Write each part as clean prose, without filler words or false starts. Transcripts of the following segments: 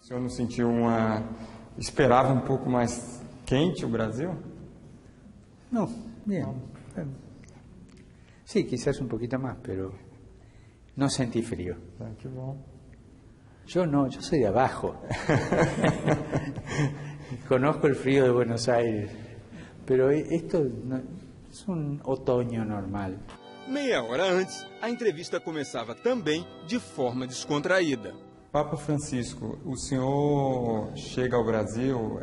O senhor não sentiu esperava um pouco mais quente o Brasil? No, bien. Sí, quizás un poquito más, pero no sentí frío. Que bom. Yo no, yo soy de abajo. Conozco el frío de Buenos Aires, pero esto es un otoño normal. Meia hora antes, a entrevista começava também de forma descontraída. Papa Francisco, o senhor chega ao Brasil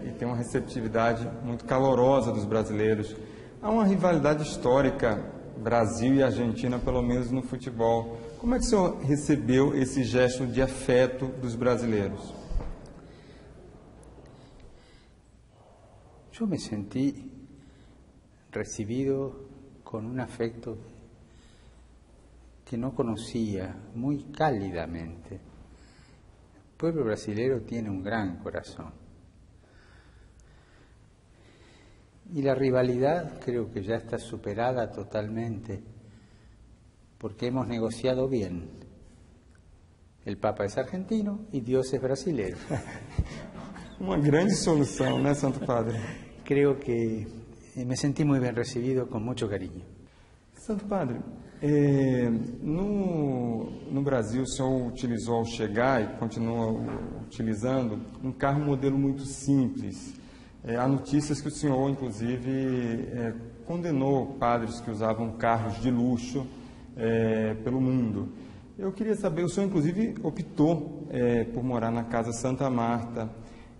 e tem uma receptividade muito calorosa dos brasileiros. Há uma rivalidade histórica, Brasil e Argentina, pelo menos no futebol. Como é que o senhor recebeu esse gesto de afeto dos brasileiros? Yo me sentí recibido con un afecto que no conocía, muy cálidamente. El pueblo brasileño tiene un gran corazón. Y la rivalidad creo que ya está superada totalmente, porque hemos negociado bien. El Papa es argentino y Dios es brasileño. Uma grande solução, né, Santo Padre? Creo que me sentí muy bien recibido, con mucho cariño. Santo Padre, no Brasil o senhor utilizou ao chegar e continua utilizando um carro modelo muito simples. Há notícias que o senhor, inclusive, condenou padres que usavam carros de luxo pelo mundo. Eu queria saber, o senhor, inclusive, optou por morar na Casa Santa Marta.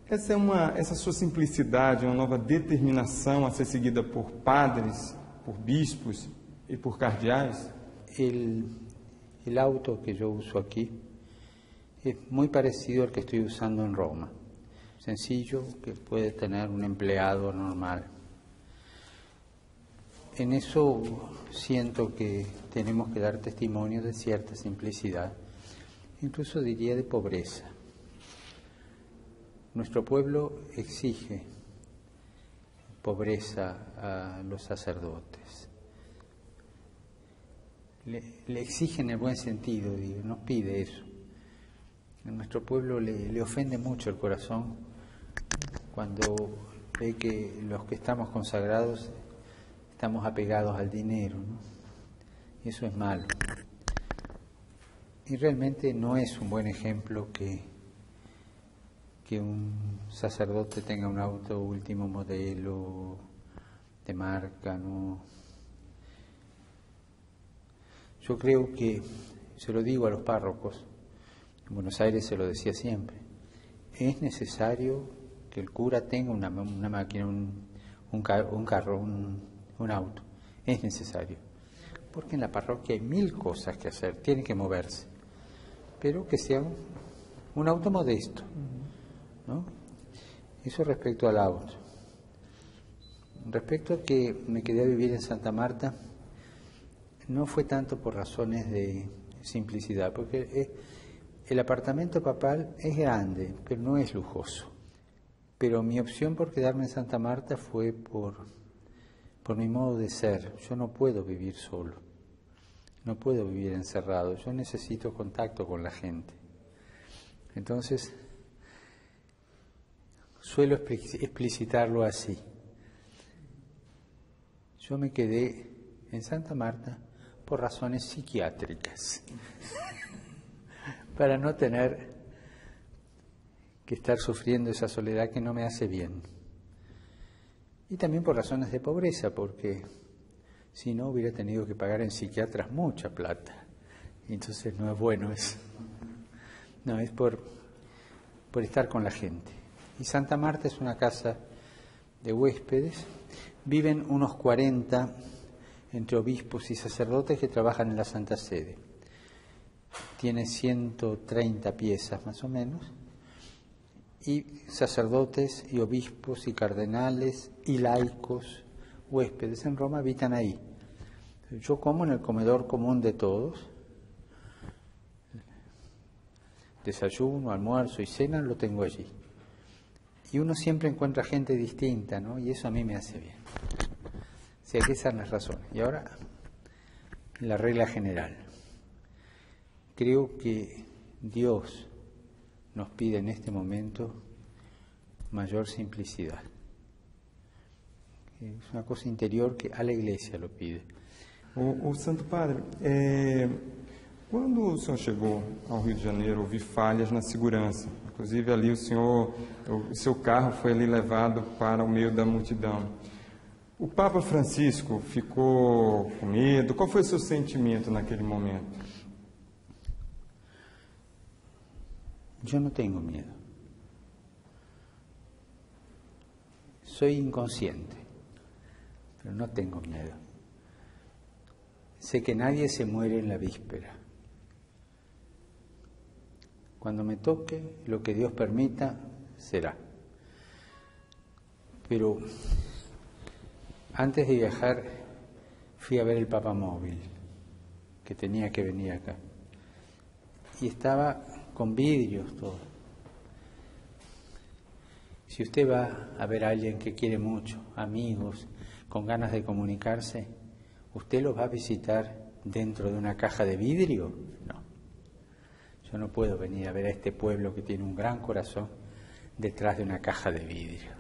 Essa sua simplicidade, uma nova determinação a ser seguida por padres, por bispos y por cardeales? El auto que yo uso aquí es muy parecido al que estoy usando en Roma. Sencillo, que puede tener un empleado normal. En eso siento que tenemos que dar testimonio de cierta simplicidad, incluso diría de pobreza. Nuestro pueblo exige pobreza a los sacerdotes. Le exige en el buen sentido, digo, nos pide eso. A nuestro pueblo le ofende mucho el corazón cuando ve que los que estamos consagrados estamos apegados al dinero, ¿no? Y eso es malo. Y realmente no es un buen ejemplo que un sacerdote tenga un auto último modelo de marca, ¿no? Yo creo que, se lo digo a los párrocos, en Buenos Aires se lo decía siempre, es necesario que el cura tenga una máquina, un carro, un auto, es necesario, porque en la parroquia hay 1000 cosas que hacer, tiene que moverse, pero que sea un auto modesto, ¿no? Eso respecto al auto. Respecto a que me quedé a vivir en Santa Marta, no fue tanto por razones de simplicidad, porque el apartamento papal es grande, pero no es lujoso. Pero mi opción por quedarme en Santa Marta fue por mi modo de ser. Yo no puedo vivir solo, no puedo vivir encerrado, yo necesito contacto con la gente. Entonces, suelo explicitarlo así. Yo me quedé en Santa Marta por razones psiquiátricas, para no tener que estar sufriendo esa soledad que no me hace bien. Y también por razones de pobreza, porque si no hubiera tenido que pagar en psiquiatras mucha plata. Y entonces no es bueno eso. No, es por estar con la gente. Y Santa Marta es una casa de huéspedes. Viven unos 40 entre obispos y sacerdotes que trabajan en la Santa Sede. Tiene 130 piezas más o menos. Y sacerdotes y obispos y cardenales y laicos, huéspedes en Roma, habitan ahí. Yo como en el comedor común de todos. Desayuno, almuerzo y cena lo tengo allí. Y uno siempre encuentra gente distinta, ¿no? Y eso a mí me hace bien. O sea, que esas son las razones. Y ahora, la regla general. Creo que Dios nos pide en este momento mayor simplicidad. Es una cosa interior que a la Iglesia lo pide. O Santo Padre, quando o senhor chegou ao Rio de Janeiro, houve falhas na segurança. Inclusive ali o seu carro foi ali levado para o meio da multidão. O Papa Francisco ficou com medo? Qual foi o seu sentimento naquele momento? Yo no tengo miedo. Soy inconsciente, pero no tengo miedo. Sé que nadie se muere en la víspera. Cuando me toque, lo que Dios permita, será. Pero antes de viajar, fui a ver el Papamóvil, que tenía que venir acá. Y estaba con vidrios todo. Si usted va a ver a alguien que quiere mucho, amigos, con ganas de comunicarse, ¿usted los va a visitar dentro de una caja de vidrio? No. Yo no puedo venir a ver a este pueblo que tiene un gran corazón detrás de una caja de vidrio.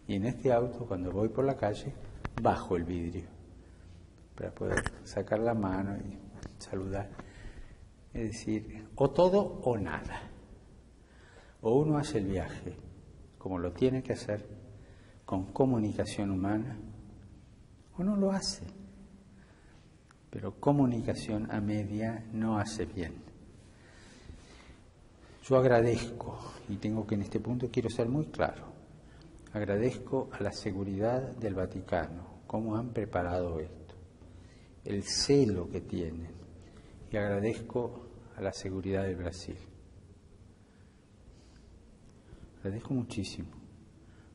Y en este auto, cuando voy por la calle, bajo el vidrio para poder sacar la mano y saludar. Es decir, o todo o nada. O uno hace el viaje como lo tiene que hacer, con comunicación humana, o no lo hace. Pero comunicación a media no hace bien. Yo agradezco, y tengo que en este punto quiero ser muy claro, agradezco a la seguridad del Vaticano, cómo han preparado esto, el celo que tienen, y agradezco a la seguridad del Brasil. Agradezco muchísimo,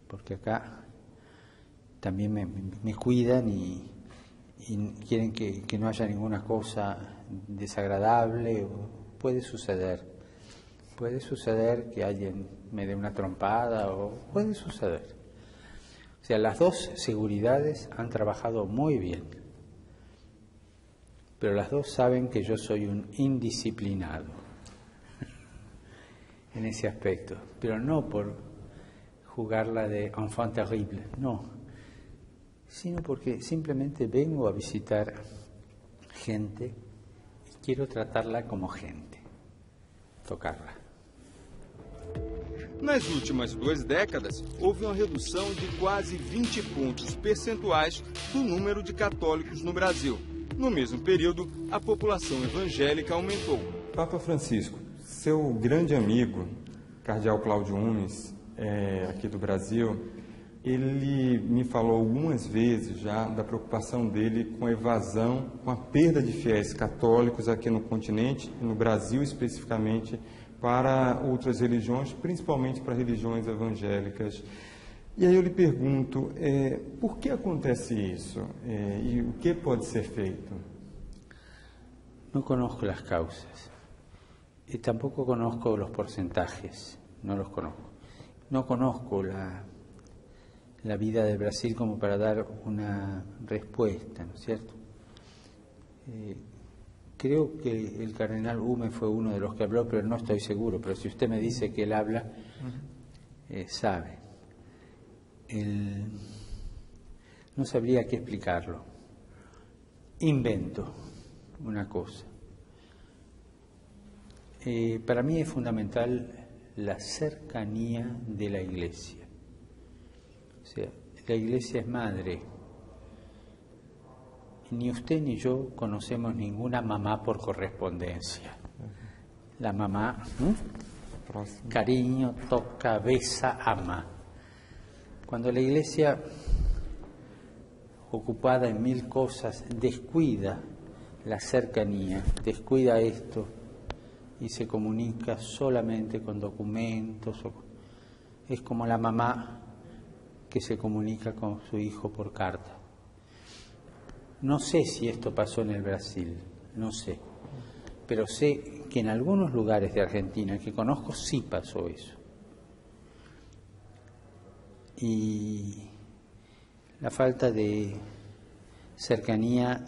porque acá también me cuidan y quieren que no haya ninguna cosa desagradable. Puede suceder que alguien me dé una trompada, o puede suceder. O sea, las dos seguridades han trabajado muy bien, pero las dos saben que yo soy un indisciplinado en ese aspecto, pero no por jugarla de enfant terrible, no, sino porque simplemente vengo a visitar gente y quiero tratarla como gente, tocarla. Nas últimas 2 décadas, houve uma redução de quase 20 pontos percentuais do número de católicos no Brasil. No mesmo período, a população evangélica aumentou. Papa Francisco, seu grande amigo, Cardeal Cláudio Umes, aqui do Brasil, ele me falou algumas vezes já da preocupação dele com a evasão, com a perda de fiéis católicos aqui no continente, no Brasil especificamente, para outras religiões, principalmente para religiões evangélicas. E aí eu lhe pergunto, por que acontece isso? E o que pode ser feito? No conozco las causas y tampoco conozco los porcentajes, no los conozco. No conozco la vida de Brasil como para dar una respuesta, ¿no es cierto? Creo que el cardenal Hume fue uno de los que habló, pero no estoy seguro. Pero si usted me dice que él habla, sabe. No sabría qué explicarlo. Invento una cosa. Para mí es fundamental la cercanía de la Iglesia. O sea, la Iglesia es madre. Ni usted ni yo conocemos ninguna mamá por correspondencia. La mamá, cariño, toca, besa, ama. Cuando la Iglesia, ocupada en 1000 cosas, descuida la cercanía, descuida esto y se comunica solamente con documentos, es como la mamá que se comunica con su hijo por carta. No sé si esto pasó en el Brasil, no sé, pero sé que en algunos lugares de Argentina que conozco sí pasó eso. Y la falta de cercanía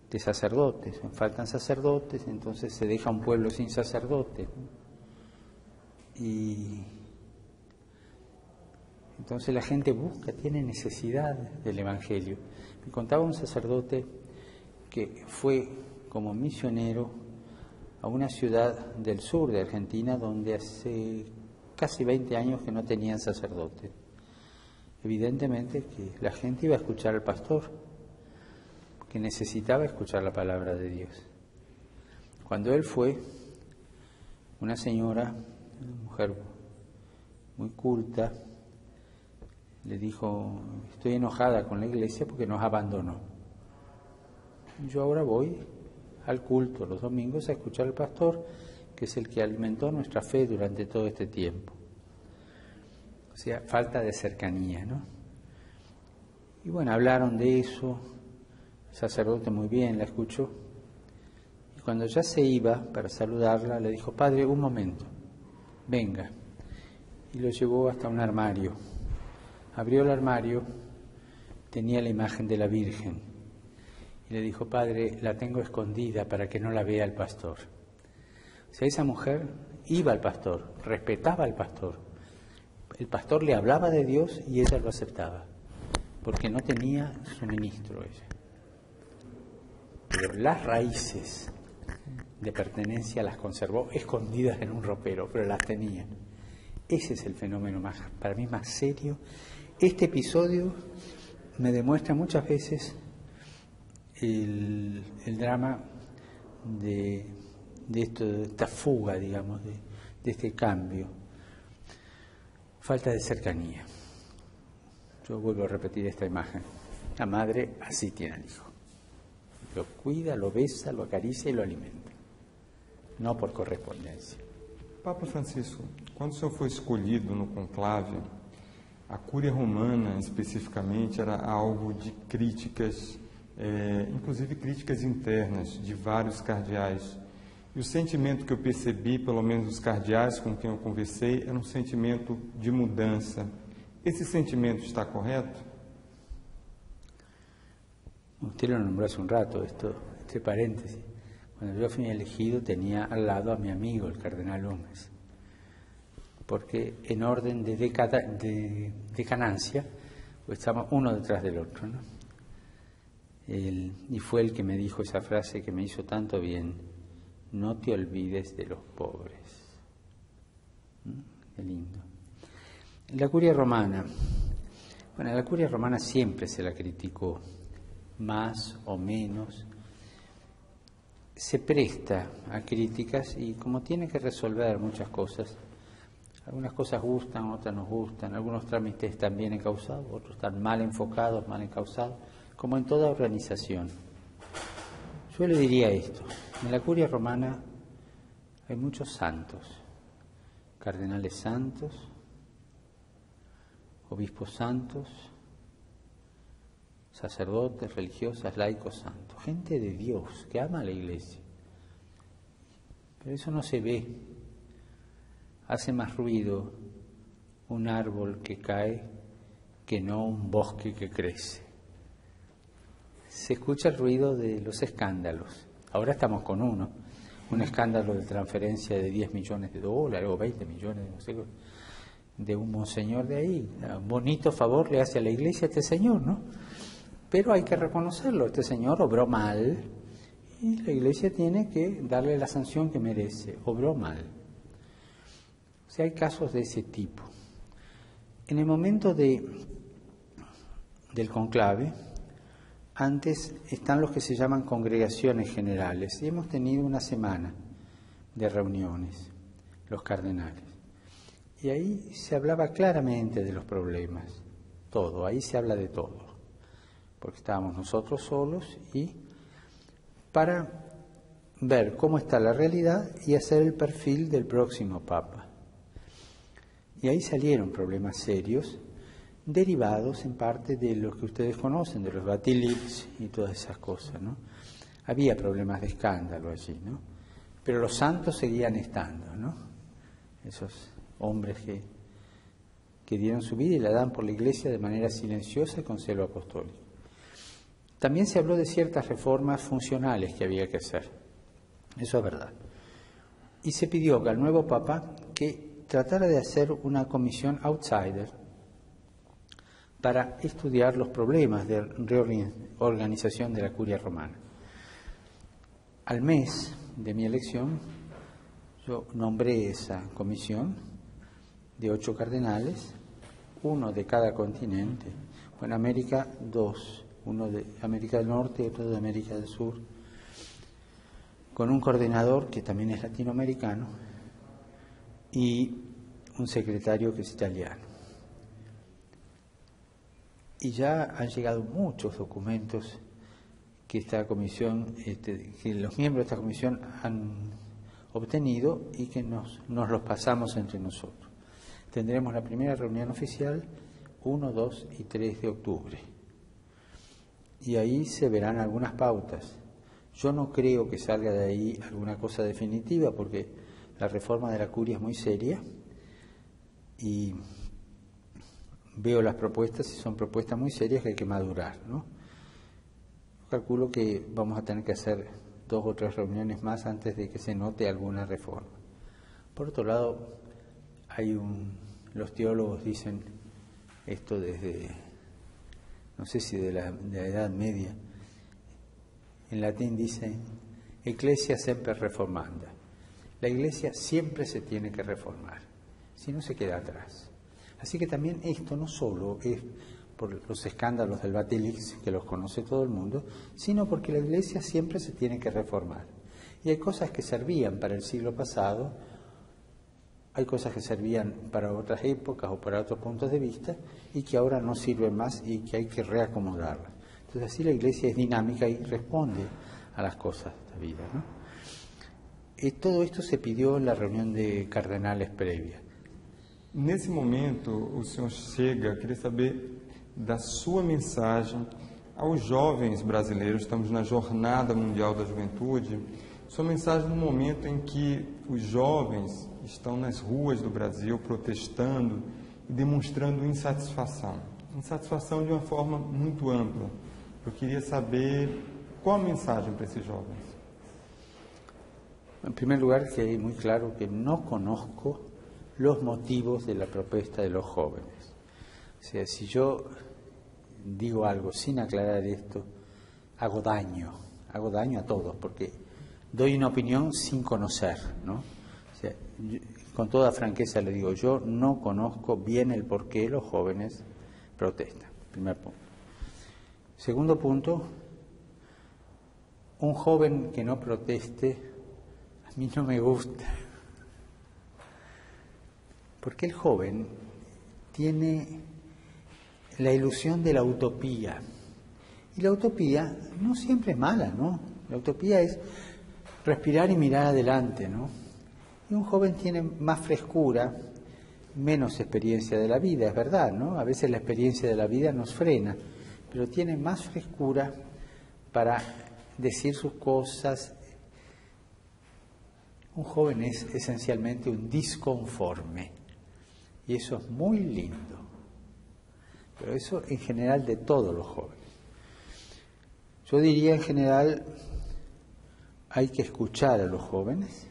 de sacerdotes. Faltan sacerdotes, entonces se deja un pueblo sin sacerdotes, ¿no? Y entonces la gente busca, tiene necesidad del Evangelio. Me contaba un sacerdote que fue como misionero a una ciudad del sur de Argentina donde hace casi 20 años que no tenían sacerdote. Evidentemente que la gente iba a escuchar al pastor, que necesitaba escuchar la palabra de Dios. Cuando él fue, una señora, una mujer muy culta, le dijo: estoy enojada con la iglesia porque nos abandonó. Yo ahora voy al culto los domingos a escuchar al pastor, que es el que alimentó nuestra fe durante todo este tiempo. O sea, falta de cercanía, ¿no? Y bueno, hablaron de eso, el sacerdote muy bien la escuchó, y cuando ya se iba para saludarla, le dijo: padre, un momento, venga. Y lo llevó hasta un armario. Abrió el armario, tenía la imagen de la Virgen, y le dijo: padre, la tengo escondida para que no la vea el pastor. O sea, esa mujer iba al pastor, respetaba al pastor. El pastor le hablaba de Dios y ella lo aceptaba, porque no tenía suministro ella. Pero las raíces de pertenencia las conservó escondidas en un ropero, pero las tenía. Ese es el fenómeno más, para mí, más serio. Este episodio me demuestra muchas veces el drama de esta fuga, digamos, de este cambio. Falta de cercanía. Yo vuelvo a repetir esta imagen. La madre así tiene al hijo. Lo cuida, lo besa, lo acaricia y lo alimenta. No por correspondencia. Papa Francisco, quando o senhor foi escolhido no conclave, a Cúria Romana, especificamente, era alvo de críticas, inclusive críticas internas, de vários cardeais. E o sentimento que eu percebi, pelo menos dos cardeais com quem eu conversei, era um sentimento de mudança. Esse sentimento está correto? Usted lo nombró hace un rato, este paréntesis. Cuando yo fui elegido tenía al lado a mi amigo, el cardenal Gómez, porque en orden de decanancia pues estamos uno detrás del otro, ¿no? Y fue el que me dijo esa frase que me hizo tanto bien: no te olvides de los pobres. Qué lindo. La Curia Romana. Bueno, la Curia Romana siempre se la criticó, más o menos. Se presta a críticas y como tiene que resolver muchas cosas, algunas cosas gustan, otras no gustan, algunos trámites están bien encausados, otros están mal enfocados, mal encausados, como en toda organización. Yo le diría esto: en la Curia Romana hay muchos santos, cardenales santos, obispos santos, sacerdotes, religiosas, laicos santos, gente de Dios que ama a la iglesia. Pero eso no se ve. Hace más ruido un árbol que cae que no un bosque que crece. Se escucha el ruido de los escándalos. Ahora estamos con un escándalo de transferencia de $10 millones o 20 millones, no sé, de un monseñor de ahí. Un bonito favor le hace a la iglesia a este señor, ¿no? Pero hay que reconocerlo, este señor obró mal y la iglesia tiene que darle la sanción que merece, obró mal. O sea, hay casos de ese tipo. En el momento del conclave, antes están los que se llaman congregaciones generales, y hemos tenido una semana de reuniones, los cardenales. Y ahí se hablaba claramente de los problemas, todo, ahí se habla de todo, porque estábamos nosotros solos y para ver cómo está la realidad y hacer el perfil del próximo Papa. Y ahí salieron problemas serios, derivados en parte de lo que ustedes conocen, de los Batilips y todas esas cosas, ¿no? Había problemas de escándalo allí, ¿no? Pero los santos seguían estando, ¿no? Esos hombres que dieron su vida y la dan por la iglesia de manera silenciosa y con celo apostólico. También se habló de ciertas reformas funcionales que había que hacer. Eso es verdad. Y se pidió al nuevo Papa que tratara de hacer una comisión outsider para estudiar los problemas de reorganización de la Curia Romana. Al mes de mi elección, yo nombré esa comisión de 8 cardenales, uno de cada continente. En América, 2, uno de América del Norte y otro de América del Sur, con un coordinador que también es latinoamericano y un secretario que es italiano. Y ya han llegado muchos documentos que esta comisión, que los miembros de esta comisión han obtenido y que nos los pasamos entre nosotros. Tendremos la primera reunión oficial 1, 2 y 3 de octubre. Y ahí se verán algunas pautas. Yo no creo que salga de ahí alguna cosa definitiva, porque la reforma de la curia es muy seria y veo las propuestas y son propuestas muy serias que hay que madurar, ¿no? Calculo que vamos a tener que hacer 2 o 3 reuniones más antes de que se note alguna reforma. Por otro lado, los teólogos dicen esto desde, no sé si de la Edad Media. En latín dice, Ecclesia semper reformanda. La Iglesia siempre se tiene que reformar, si no se queda atrás. Así que también esto no solo es por los escándalos del Batilix, que los conoce todo el mundo, sino porque la Iglesia siempre se tiene que reformar. Y hay cosas que servían para el siglo pasado, hay cosas que servían para otras épocas o para otros puntos de vista y que ahora no sirven más y que hay que reacomodarlas. Entonces así la Iglesia es dinámica y responde a las cosas de la vida, ¿no? Y todo esto se pidió en la reunión de cardenales previa. Nesse momento, o senhor chega, queria saber da sua mensagem aos jovens brasileiros. Estamos na Jornada Mundial da Juventude. Sua mensagem no momento em que os jovens estão nas ruas do Brasil protestando e demonstrando insatisfação. Insatisfação de uma forma muito ampla. Eu queria saber qual a mensagem para esses jovens. En primer lugar, que hay muy claro que no conozco los motivos de la protesta de los jóvenes. O sea, si yo digo algo sin aclarar esto, hago daño a todos, porque doy una opinión sin conocer, ¿no? O sea, con toda franqueza le digo, yo no conozco bien el por qué los jóvenes protestan. Primer punto. Segundo punto, un joven que no proteste a mí no me gusta, porque el joven tiene la ilusión de la utopía, y la utopía no siempre es mala, ¿no? La utopía es respirar y mirar adelante, ¿no? Y un joven tiene más frescura, menos experiencia de la vida, es verdad, ¿no? A veces la experiencia de la vida nos frena, pero tiene más frescura para decir sus cosas. Un joven es esencialmente un disconforme, y eso es muy lindo, pero eso en general de todos los jóvenes. Yo diría en general, hay que escuchar a los jóvenes,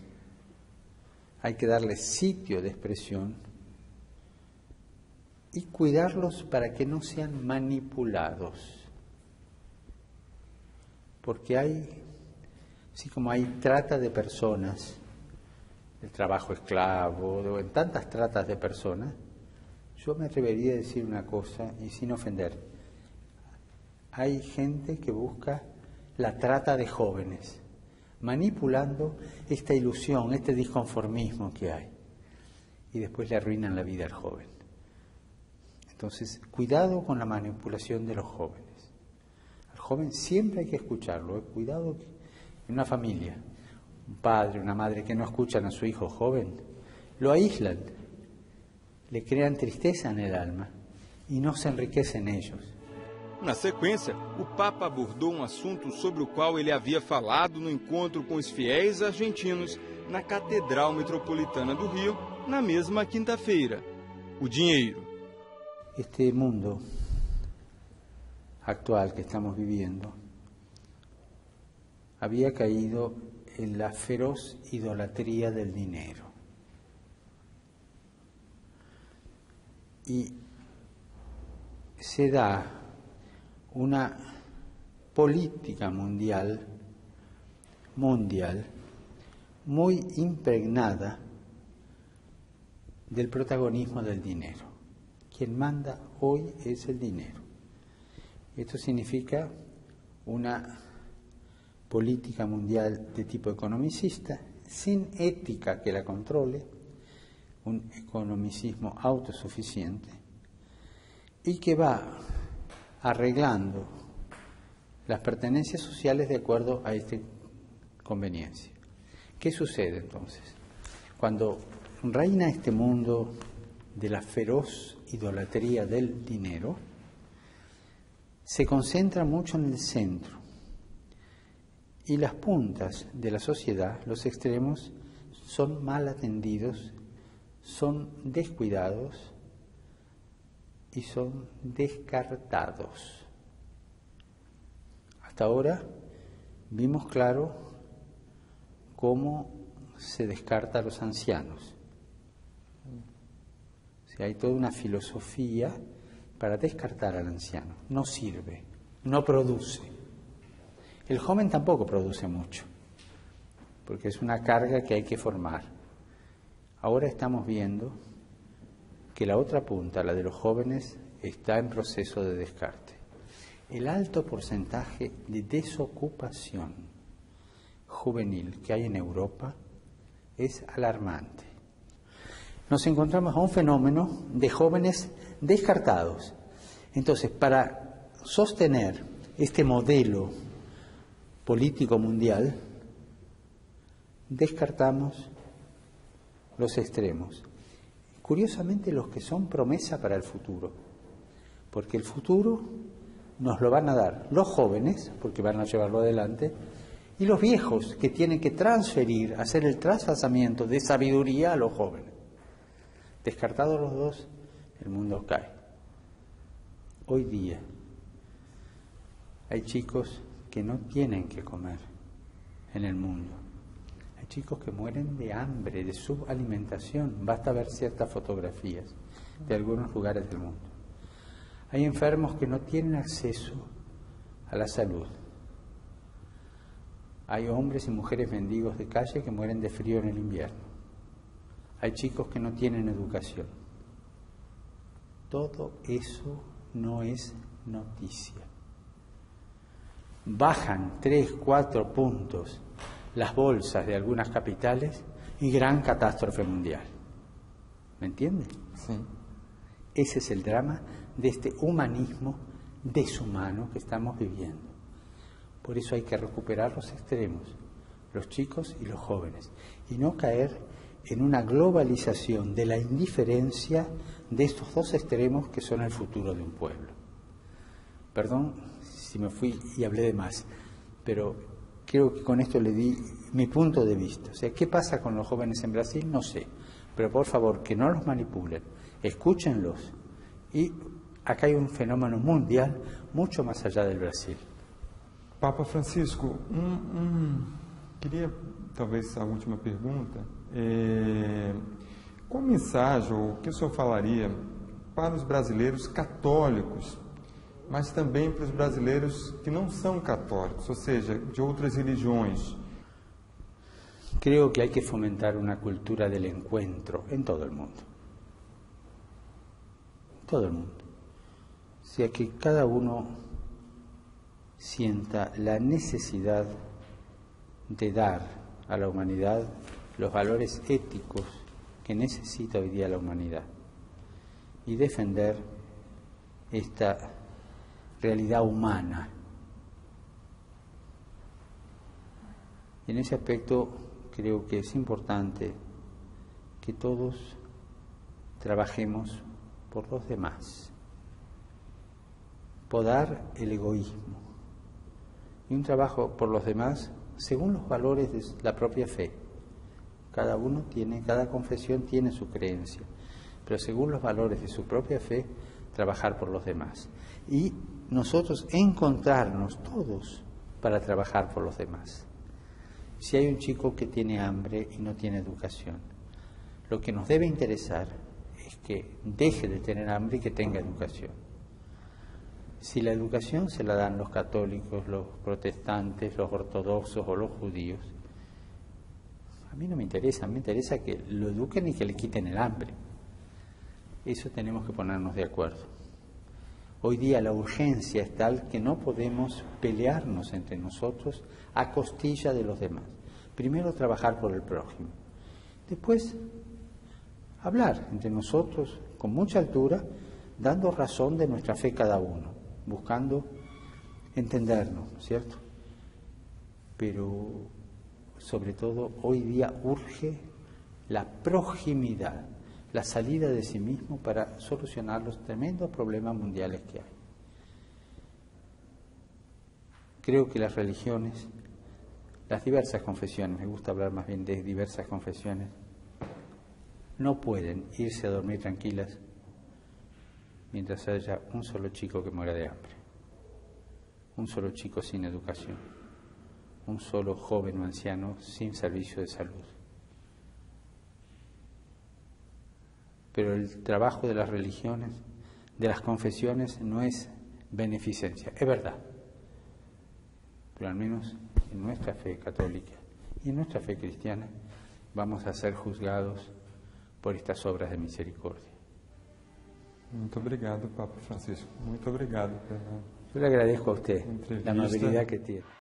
hay que darles sitio de expresión y cuidarlos para que no sean manipulados, porque así como hay trata de personas, el trabajo esclavo, o en tantas tratas de personas, yo me atrevería a decir una cosa, y sin ofender. Hay gente que busca la trata de jóvenes, manipulando esta ilusión, este disconformismo que hay, y después le arruinan la vida al joven. Entonces, cuidado con la manipulación de los jóvenes. Al joven siempre hay que escucharlo, cuidado en una familia. Un padre, una madre que no escuchan a su hijo joven, lo aíslan, le crean tristeza en el alma y no se enriquecen ellos. Na sequência, o Papa abordou um assunto sobre o qual ele havia falado no encontro com os fiéis argentinos na Catedral Metropolitana do Rio, na mesma quinta-feira: o dinheiro. Este mundo actual que estamos viviendo había caído en la feroz idolatría del dinero. Y se da una política mundial muy impregnada del protagonismo del dinero. Quien manda hoy es el dinero. Esto significa una política mundial de tipo economicista, sin ética que la controle, un economicismo autosuficiente, y que va arreglando las pertenencias sociales de acuerdo a esta conveniencia. ¿Qué sucede entonces? Cuando reina este mundo de la feroz idolatría del dinero, se concentra mucho en el centro, y las puntas de la sociedad, los extremos, son mal atendidos, son descuidados y son descartados. Hasta ahora vimos claro cómo se descarta a los ancianos. O sea, hay toda una filosofía para descartar al anciano. No sirve, no produce. El joven tampoco produce mucho, porque es una carga que hay que formar. Ahora estamos viendo que la otra punta, la de los jóvenes, está en proceso de descarte. El alto porcentaje de desocupación juvenil que hay en Europa es alarmante. Nos encontramos a un fenómeno de jóvenes descartados. Entonces, para sostener este modelo político mundial, descartamos los extremos. Curiosamente, los que son promesa para el futuro, porque el futuro nos lo van a dar los jóvenes, porque van a llevarlo adelante, y los viejos, que tienen que transferir, hacer el trasvasamiento de sabiduría a los jóvenes. Descartados los dos, el mundo cae. Hoy día hay chicos que no tienen que comer en el mundo. Hay chicos que mueren de hambre, de subalimentación. Basta ver ciertas fotografías de algunos lugares del mundo. Hay enfermos que no tienen acceso a la salud. Hay hombres y mujeres mendigos de calle que mueren de frío en el invierno. Hay chicos que no tienen educación. Todo eso no es noticia. Bajan 3, 4 puntos las bolsas de algunas capitales y gran catástrofe mundial. ¿Me entiende? Sí. Ese es el drama de este humanismo deshumano que estamos viviendo. Por eso hay que recuperar los extremos, los chicos y los jóvenes, y no caer en una globalización de la indiferencia de estos dos extremos que son el futuro de un pueblo. Perdón si me fui y hablé de más, pero creo que con esto le di mi punto de vista. O sea, ¿qué pasa con los jóvenes en Brasil? No sé, pero por favor, que no los manipulen, escúchenlos. Y acá hay un fenómeno mundial mucho más allá del Brasil. Papa Francisco, queria talvez a última pergunta. Qual mensagem, ou o que o senhor falaria para os brasileiros católicos, mas também para os brasileiros que não são católicos, ou seja, de outras religiões? Creo que hay que fomentar una cultura del encuentro en todo el mundo. Todo el mundo. O sea, que cada uno sienta la necesidad de dar a la humanidad los valores éticos que necesita hoy día la humanidad y defender esta realidad humana. Y en ese aspecto creo que es importante que todos trabajemos por los demás, podar el egoísmo y un trabajo por los demás según los valores de la propia fe. Cada confesión tiene su creencia, pero según los valores de su propia fe, trabajar por los demás. Y nosotros encontrarnos todos para trabajar por los demás. Si hay un chico que tiene hambre y no tiene educación, lo que nos debe interesar es que deje de tener hambre y que tenga educación. Si la educación se la dan los católicos, los protestantes, los ortodoxos o los judíos, a mí no me interesa, me interesa que lo eduquen y que le quiten el hambre. Eso tenemos que ponernos de acuerdo. Hoy día la urgencia es tal que no podemos pelearnos entre nosotros a costilla de los demás. Primero trabajar por el prójimo. Después hablar entre nosotros con mucha altura, dando razón de nuestra fe cada uno, buscando entendernos, ¿cierto? Pero sobre todo hoy día urge la proximidad, la salida de sí mismo para solucionar los tremendos problemas mundiales que hay. Creo que las religiones, las diversas confesiones, me gusta hablar más bien de diversas confesiones, no pueden irse a dormir tranquilas mientras haya un solo chico que muera de hambre, un solo chico sin educación, un solo joven o anciano sin servicio de salud. Pero el trabajo de las religiones, de las confesiones, no es beneficencia, es verdad. Pero al menos en nuestra fe católica y en nuestra fe cristiana vamos a ser juzgados por estas obras de misericordia. Muito obrigado, Papa Francisco. Muito obrigado pela Yo le agradezco a usted la entrevista. amabilidad que tiene.